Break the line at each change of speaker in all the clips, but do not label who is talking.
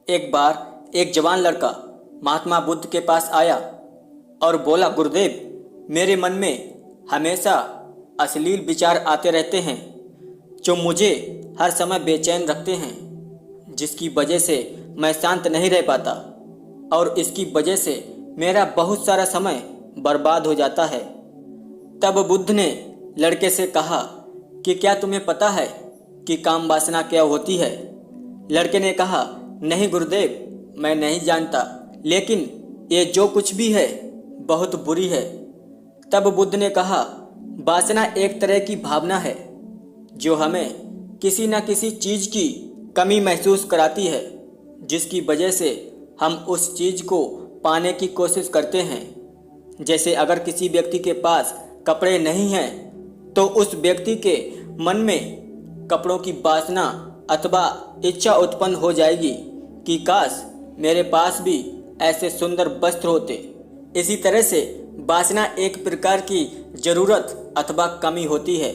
एक बार एक जवान लड़का महात्मा बुद्ध के पास आया और बोला, गुरुदेव, मेरे मन में हमेशा अश्लील विचार आते रहते हैं जो मुझे हर समय बेचैन रखते हैं, जिसकी वजह से मैं शांत नहीं रह पाता और इसकी वजह से मेरा बहुत सारा समय बर्बाद हो जाता है। तब बुद्ध ने लड़के से कहा कि क्या तुम्हें पता है कि काम वासना क्या होती है? लड़के ने कहा, नहीं गुरुदेव, मैं नहीं जानता, लेकिन ये जो कुछ भी है बहुत बुरी है। तब बुद्ध ने कहा, वासना एक तरह की भावना है जो हमें किसी न किसी चीज की कमी महसूस कराती है, जिसकी वजह से हम उस चीज को पाने की कोशिश करते हैं। जैसे अगर किसी व्यक्ति के पास कपड़े नहीं हैं तो उस व्यक्ति के मन में कपड़ों की वासना अथवा इच्छा उत्पन्न हो जाएगी कि काश मेरे पास भी ऐसे सुंदर वस्त्र होते। इसी तरह से वासना एक प्रकार की जरूरत अथवा कमी होती है,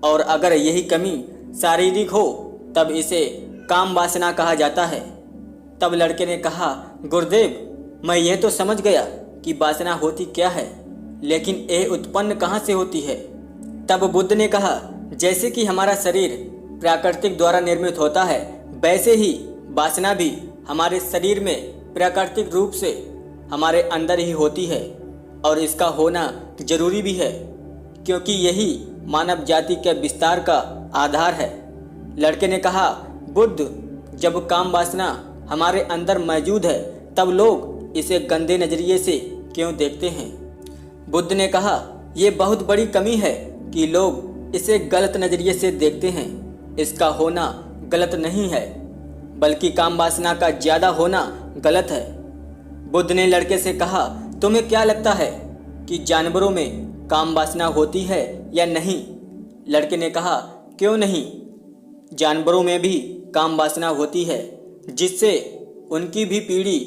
और अगर यही कमी शारीरिक हो तब इसे काम वासना कहा जाता है। तब लड़के ने कहा, गुरुदेव, मैं यह तो समझ गया कि वासना होती क्या है, लेकिन ये उत्पन्न कहाँ से होती है? तब बुद्ध ने कहा, जैसे कि हमारा शरीर प्राकृतिक द्वारा निर्मित होता है, वैसे ही वासना भी हमारे शरीर में प्राकृतिक रूप से हमारे अंदर ही होती है, और इसका होना जरूरी भी है, क्योंकि यही मानव जाति के विस्तार का आधार है। लड़के ने कहा, बुद्ध, जब काम वासना हमारे अंदर मौजूद है तब लोग इसे गंदे नजरिए से क्यों देखते हैं? बुद्ध ने कहा, यह बहुत बड़ी कमी है कि लोग इसे गलत नजरिए से देखते हैं। इसका होना गलत नहीं है, बल्कि काम वासना का ज्यादा होना गलत है। बुद्ध ने लड़के से कहा, तुम्हें क्या लगता है कि जानवरों में काम वासना होती है या नहीं? लड़के ने कहा, क्यों नहीं, जानवरों में भी काम वासना होती है, जिससे उनकी भी पीढ़ी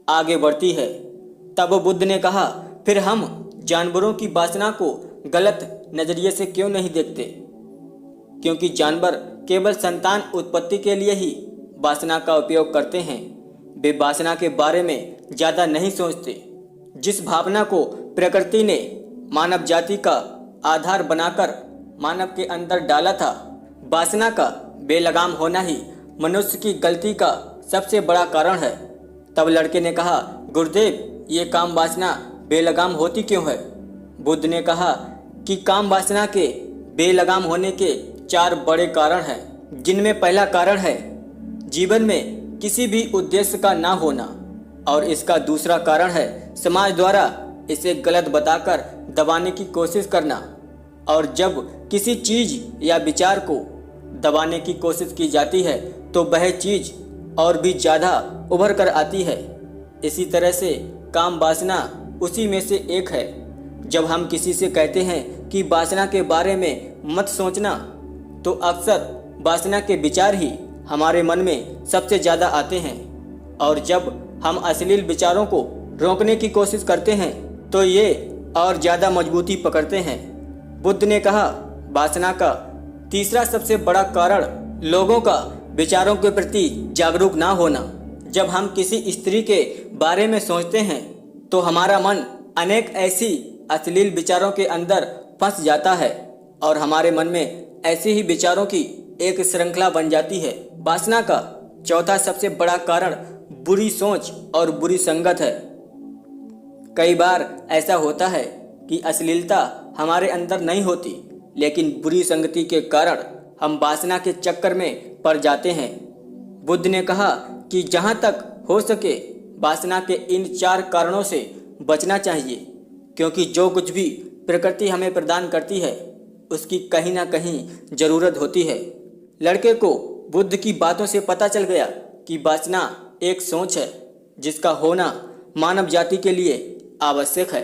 आगे बढ़ती है। तब बुद्ध ने कहा, फिर हम जानवरों की वासना को गलत नजरिए से क्यों नहीं देखते? क्योंकि जानवर केवल संतान उत्पत्ति के लिए ही वासना का उपयोग करते हैं। वे वासना के बारे में ज्यादा नहीं सोचते। जिस भावना को प्रकृति ने मानव जाति का आधार बनाकर मानव के अंदर डाला था, वासना का बेलगाम होना ही मनुष्य की गलती का सबसे बड़ा कारण है। तब लड़के ने कहा, गुरुदेव, ये काम वासना बेलगाम होती क्यों है? बुद्ध ने कहा कि काम वासना के बेलगाम होने के 4 बड़े कारण हैं, जिनमें पहला कारण है जीवन में किसी भी उद्देश्य का ना होना, और इसका दूसरा कारण है समाज द्वारा इसे गलत बताकर दबाने की कोशिश करना। और जब किसी चीज या विचार को दबाने की कोशिश की जाती है तो वह चीज और भी ज़्यादा उभर कर आती है। इसी तरह से काम वासना उसी में से एक है। जब हम किसी से कहते हैं कि वासना के बारे में मत सोचना, तो अक्सर वासना के विचार ही हमारे मन में सबसे ज़्यादा आते हैं, और जब हम अश्लील विचारों को रोकने की कोशिश करते हैं तो ये और ज़्यादा मजबूती पकड़ते हैं। बुद्ध ने कहा, वासना का तीसरा सबसे बड़ा कारण लोगों का विचारों के प्रति जागरूक ना होना। जब हम किसी स्त्री के बारे में सोचते हैं तो हमारा मन अनेक ऐसी अश्लील विचारों के अंदर फंस जाता है, और हमारे मन में ऐसे ही विचारों की एक श्रृंखला बन जाती है। वासना का चौथा सबसे बड़ा कारण बुरी सोच और बुरी संगत है। कई बार ऐसा होता है कि अश्लीलता हमारे अंदर नहीं होती, लेकिन बुरी संगति के कारण हम वासना के चक्कर में पड़ जाते हैं। बुद्ध ने कहा कि जहाँ तक हो सके वासना के इन 4 कारणों से बचना चाहिए, क्योंकि जो कुछ भी प्रकृति हमें प्रदान करती है उसकी कहीं ना कहीं ज़रूरत होती है। लड़के को बुद्ध की बातों से पता चल गया कि वासना एक सोच है जिसका होना मानव जाति के लिए आवश्यक है।